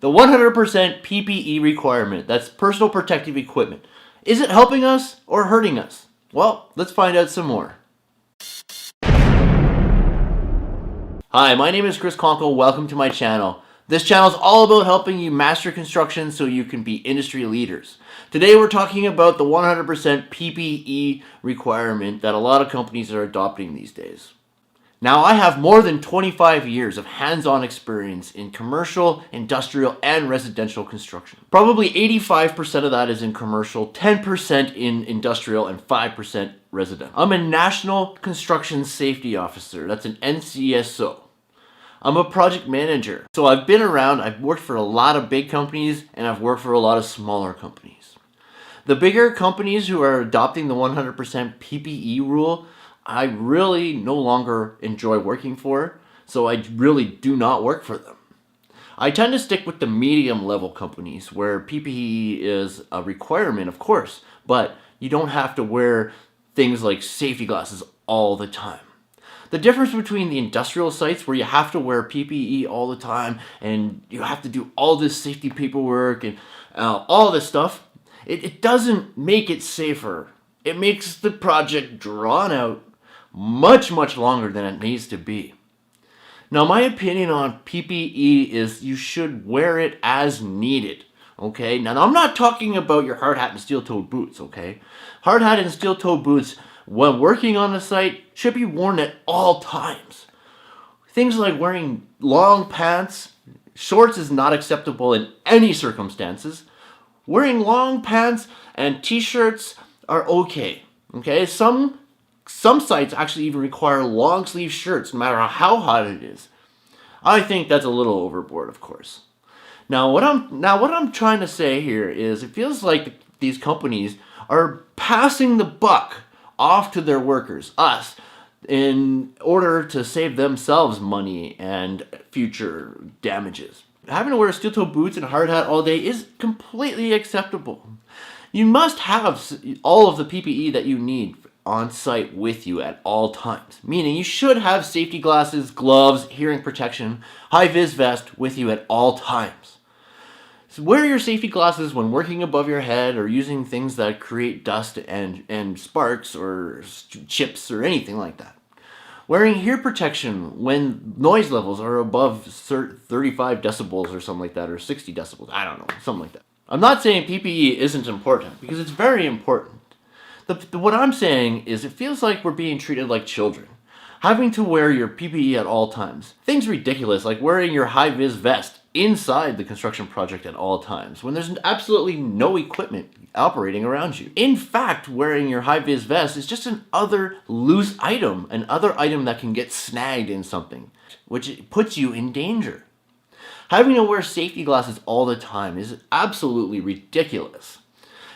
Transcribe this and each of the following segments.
The 100% PPE requirement, that's personal protective equipment. Is it helping us or hurting us? Well, let's find out some more. Hi, my name is Chris Conkle. Welcome to my channel. This channel is all about helping you master construction so you can be industry leaders. Today we're talking about the 100% PPE requirement that a lot of companies are adopting these days. Now, I have more than 25 years of hands-on experience in commercial, industrial, and residential construction. Probably 85% of that is in commercial, 10% in industrial, and 5% residential. I'm a National Construction Safety Officer. That's an NCSO. I'm a project manager. So I've been around, I've worked for a lot of big companies, and I've worked for a lot of smaller companies. The bigger companies who are adopting the 100% PPE rule, I really no longer enjoy working for, so I really do not work for them. I tend to stick with the medium level companies where PPE is a requirement, of course, but you don't have to wear things like safety glasses all the time. The difference between the industrial sites where you have to wear PPE all the time and you have to do all this safety paperwork and all this stuff, it doesn't make it safer. It makes the project drawn out much longer than it needs to be. Now, my opinion on PPE is you should wear it as needed, okay? Now, I'm not talking about your hard hat and steel-toed boots, okay? Hard hat and steel-toed boots, when working on the site, should be worn at all times. Things like wearing long pants, shorts is not acceptable in any circumstances. Wearing long pants and t-shirts are okay, okay? Some sites actually even require long sleeve shirts no matter how hot it is. I think that's a little overboard, of course. Now what I'm trying to say here is it feels like these companies are passing the buck off to their workers, us, in order to save themselves money and future damages. Having to wear steel-toe boots and a hard hat all day is completely acceptable. You must have all of the PPE that you need on site with you at all times, meaning you should have safety glasses, gloves, hearing protection, high-vis vest with you at all times. So wear your safety glasses when working above your head or using things that create dust and sparks or chips or anything like that. Wearing ear protection when noise levels are above 35 decibels or something like that, or 60 decibels, I don't know, something like that. I'm not saying PPE isn't important, because it's very important. What I'm saying is it feels like we're being treated like children. Having to wear your PPE at all times. Things ridiculous like wearing your high-vis vest inside the construction project at all times when there's absolutely no equipment operating around you. In fact, wearing your high-vis vest is just another loose item, another item that can get snagged in something, which puts you in danger. Having to wear safety glasses all the time is absolutely ridiculous.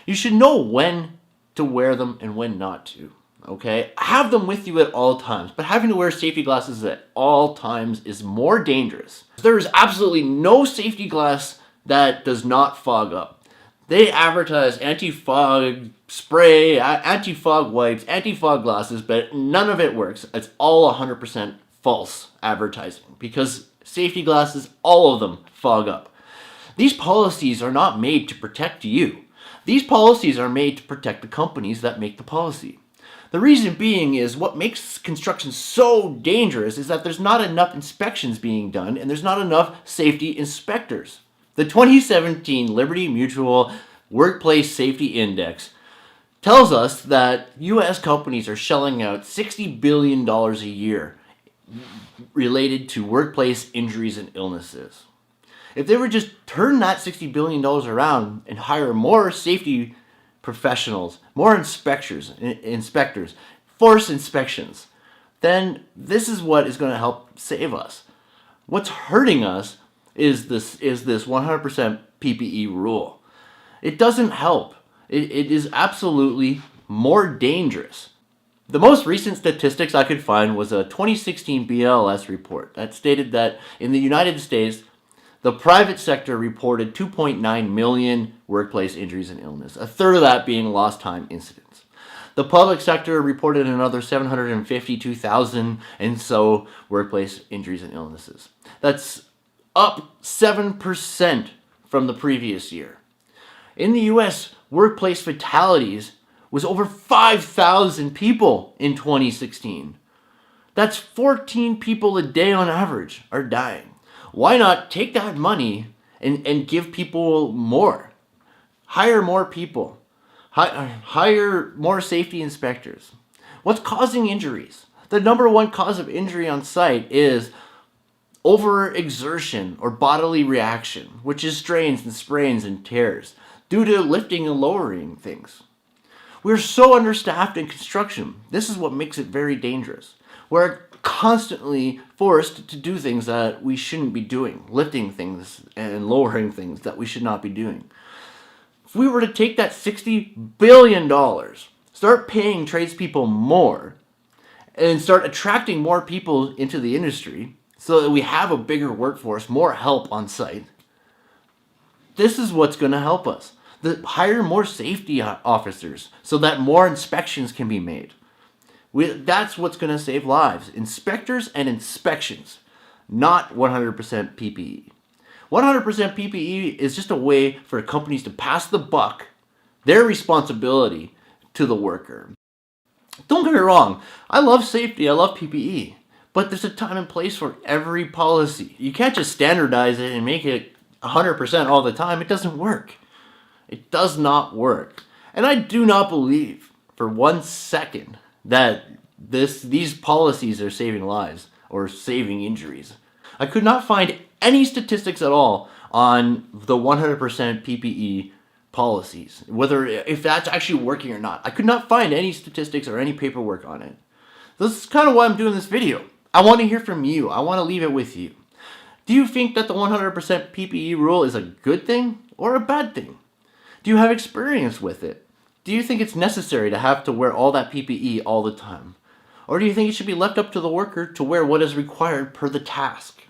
You should know when to wear them and when not to, okay? Have them with you at all times, but having to wear safety glasses at all times is more dangerous. There is absolutely no safety glass that does not fog up. They advertise anti-fog spray, anti-fog wipes, anti-fog glasses, but none of it works. It's all 100% false advertising because safety glasses, all of them, fog up. These policies are not made to protect you. These policies are made to protect the companies that make the policy. The reason being is what makes construction so dangerous is that there's not enough inspections being done and there's not enough safety inspectors. The 2017 Liberty Mutual Workplace Safety Index tells us that U.S. companies are shelling out $60 billion a year related to workplace injuries and illnesses. If they would just turn that $60 billion around and hire more safety professionals, more inspectors, force inspections, then this is what is going to help save us. What's hurting us is this 100% PPE rule. It doesn't help. It is absolutely more dangerous. The most recent statistics I could find was a 2016 BLS report that stated that in the United States, the private sector reported 2.9 million workplace injuries and illness, a third of that being lost time incidents. The public sector reported another 752,000 and so workplace injuries and illnesses. That's up 7% from the previous year. In the US, workplace fatalities was over 5,000 people in 2016. That's 14 people a day on average are dying. Why not take that money and give people more? Hire more people. Hire more safety inspectors. What's causing injuries? The number one cause of injury on site is overexertion or bodily reaction, which is strains and sprains and tears due to lifting and lowering things. We're so understaffed in construction. This is what makes it very dangerous. We're constantly forced to do things that we shouldn't be doing, lifting things and lowering things that we should not be doing. If we were to take that $60 billion, start paying tradespeople more, and start attracting more people into the industry so that we have a bigger workforce, more help on site, this is what's going to help us. Hire more safety officers so that more inspections can be made. That's what's going to save lives. Inspectors and inspections, not 100% PPE. 100% PPE is just a way for companies to pass the buck, their responsibility, to the worker. Don't get me wrong, I love safety, I love PPE, but there's a time and place for every policy. You can't just standardize it and make it 100% all the time. It doesn't work. It does not work. And I do not believe for 1 second that these policies are saving lives or saving injuries. I could not find any statistics at all on the 100% PPE policies, if that's actually working or not. I could not find any statistics or any paperwork on it. This is kind of why I'm doing this video. I want to hear from you. I want to leave it with you. Do you think that the 100% PPE rule is a good thing or a bad thing? Do you have experience with it? Do you think it's necessary to have to wear all that PPE all the time? Or do you think it should be left up to the worker to wear what is required per the task?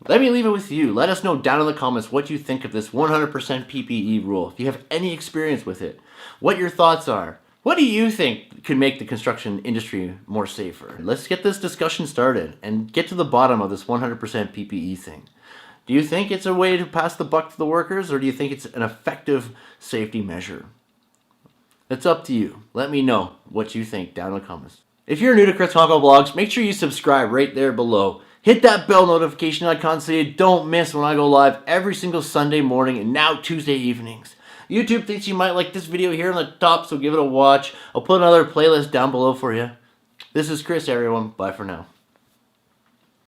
Let me leave it with you. Let us know down in the comments what you think of this 100% PPE rule. If you have any experience with it, what your thoughts are. What do you think could make the construction industry more safer? Let's get this discussion started and get to the bottom of this 100% PPE thing. Do you think it's a way to pass the buck to the workers, or do you think it's an effective safety measure? It's up to you. Let me know what you think down in the comments. If you're new to chriskonklevlogs, make sure you subscribe right there below. Hit that bell notification icon so you don't miss when I go live every single Sunday morning and now Tuesday evenings. YouTube thinks you might like this video here on the top, so give it a watch. I'll put another playlist down below for you. This is Chris, everyone. Bye for now.